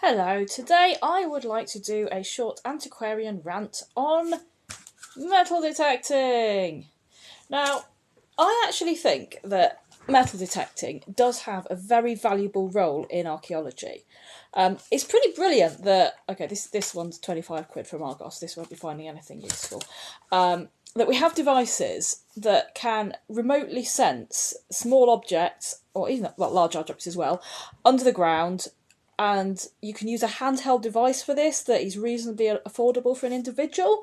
Hello, today I would like to do a short antiquarian rant on metal detecting. Now, I actually think that metal detecting does have a very valuable role in archaeology. It's pretty brilliant that, okay, this one's 25 quid from Argos, this won't be finding anything useful, that we have devices that can remotely sense small objects, or even large objects as well, under the ground, and you can use a handheld device for this that is reasonably affordable for an individual.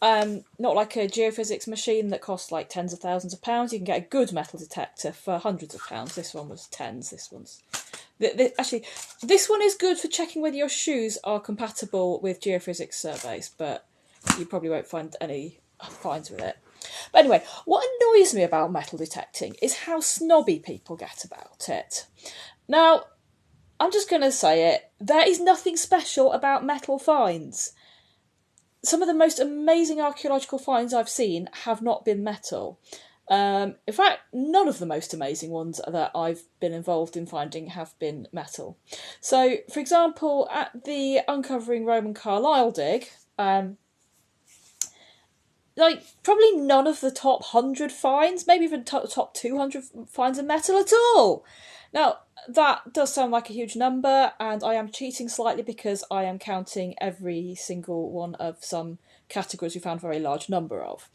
Not like a geophysics machine that costs like tens of thousands of pounds. You can get a good metal detector for hundreds of pounds. This one was tens. Actually, this one is good for checking whether your shoes are compatible with geophysics surveys, but you probably won't find any finds with it. But anyway, what annoys me about metal detecting is how snobby people get about it. Now, I'm just going to say it, there is nothing special about metal finds. Some of the most amazing archaeological finds I've seen have not been metal. In fact, none of the most amazing ones that I've been involved in finding have been metal. So, for example, at the Uncovering Roman Carlisle dig, probably none of the top 100 finds, maybe even top 200 finds are metal at all. Now, that does sound like a huge number, and I am cheating slightly because I am counting every single one of some categories we found a very large number of.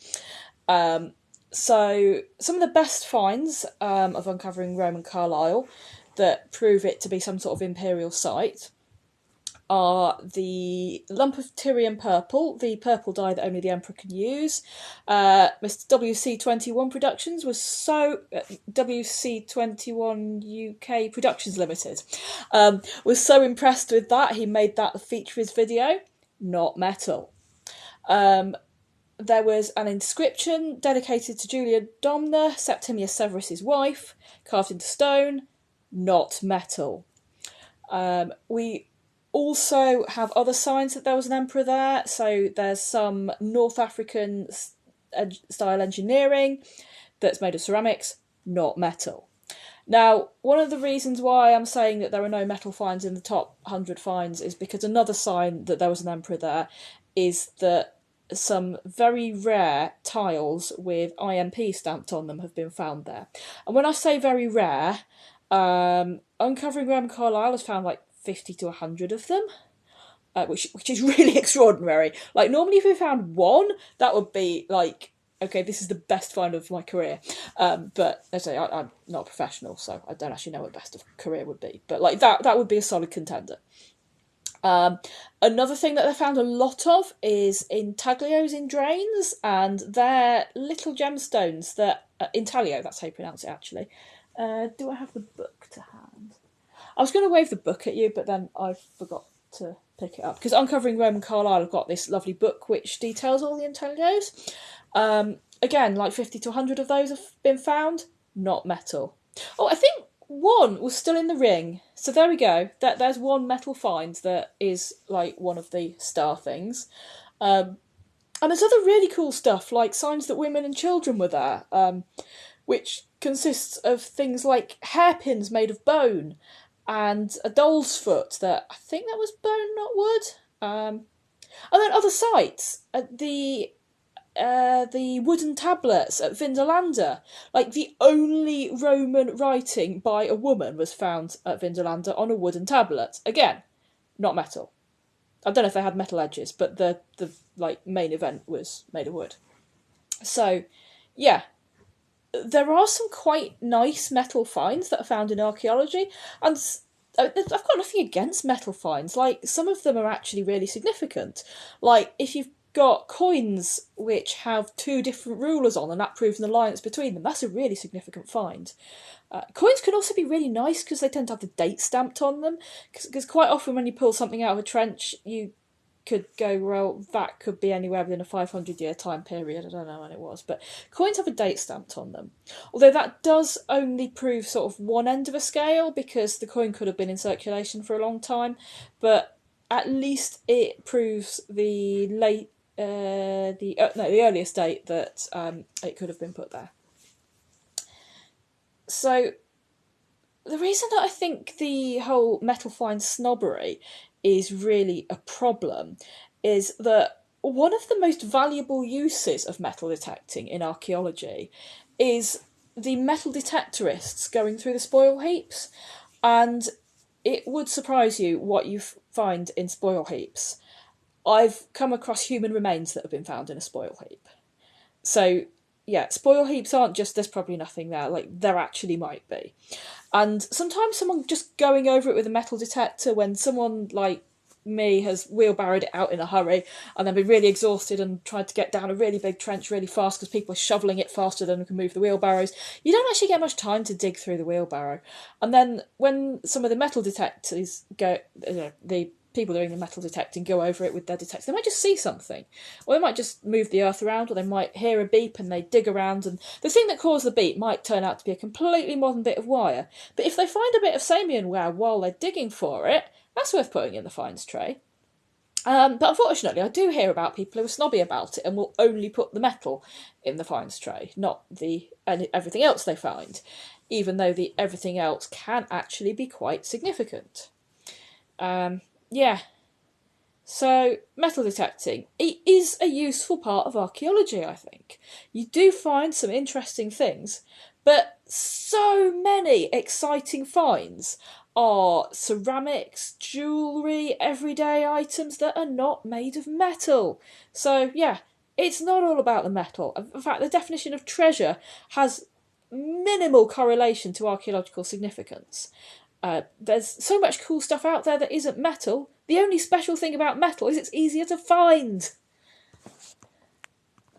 So, some of the best finds of Uncovering Roman Carlisle that prove it to be some sort of imperial site are the lump of Tyrian purple, the purple dye that only the Emperor can use. Mr. WC21 Productions was so... WC21 UK Productions Limited was so impressed with that, he made that the feature of his video. Not metal. There was an inscription dedicated to Julia Domna, Septimius Severus's wife, carved into stone. Not metal. We also have other signs that there was an emperor there. So there's some North African style engineering that's made of ceramics, not metal. Now, one of the reasons why I'm saying that there are no metal finds in the top 100 finds is because another sign that there was an emperor there is that some very rare tiles with IMP stamped on them have been found there. And when I say very rare, Uncovering Roman Carlisle has found like 50 to 100 of them, which is really extraordinary. Like, normally if we found one, that would be like, okay, this is the best find of my career. But as I say, I'm not a professional, so I don't actually know what best of career would be. But like that would be a solid contender. Another thing that they found a lot of is intaglios in drains, and they're little gemstones that intaglio, that's how you pronounce it actually. Do I have the book to hand? I was going to wave the book at you, but then I forgot to pick it up. Because Uncovering Roman Carlisle have got this lovely book which details all the intaglios. Again, like 50 to 100 of those have been found. Not metal. Oh, I think one was still in the ring. So there we go. There's one metal find that is like one of the star things. And there's other really cool stuff, like signs that women and children were there, which consists of things like hairpins made of bone, and a doll's foot that I think that was bone, not wood. And then other sites, the wooden tablets at Vindolanda. Like, the only Roman writing by a woman was found at Vindolanda on a wooden tablet. Again, not metal. I don't know if they had metal edges, but the main event was made of wood. So, yeah. There are some quite nice metal finds that are found in archaeology, and I've got nothing against metal finds. Like, some of them are actually really significant. Like, if you've got coins which have two different rulers on and that proves an alliance between them, that's a really significant find. Coins can also be really nice because they tend to have the date stamped on them, because quite often when you pull something out of a trench, you could go, well, that could be anywhere within a 500-year time period. I don't know when it was, but coins have a date stamped on them. Although that does only prove sort of one end of a scale, because the coin could have been in circulation for a long time, but at least it proves the earliest date that it could have been put there. So the reason that I think the whole metal find snobbery is really a problem is that one of the most valuable uses of metal detecting in archaeology is the metal detectorists going through the spoil heaps. And it would surprise you what you find in spoil heaps. I've come across human remains that have been found in a spoil heap. So, yeah, spoil heaps aren't just there's probably nothing there, like, there actually might be. And sometimes someone just going over it with a metal detector when someone like me has wheelbarrowed it out in a hurry and then been really exhausted and tried to get down a really big trench really fast because people are shoveling it faster than we can move the wheelbarrows. You don't actually get much time to dig through the wheelbarrow. And then when some of the metal detectors go, the people doing the metal detecting go over it with their detectors, they might just see something. Or they might just move the earth around, or they might hear a beep and they dig around, and the thing that caused the beep might turn out to be a completely modern bit of wire. But if they find a bit of Samian wire while they're digging for it, that's worth putting in the finds tray. But unfortunately, I do hear about people who are snobby about it and will only put the metal in the finds tray, not the everything else they find, even though the everything else can actually be quite significant. Yeah. So, metal detecting is a useful part of archaeology, I think. You do find some interesting things, but so many exciting finds are ceramics, jewellery, everyday items that are not made of metal. So, yeah, it's not all about the metal. In fact, the definition of treasure has minimal correlation to archaeological significance. There's so much cool stuff out there that isn't metal. The only special thing about metal is it's easier to find.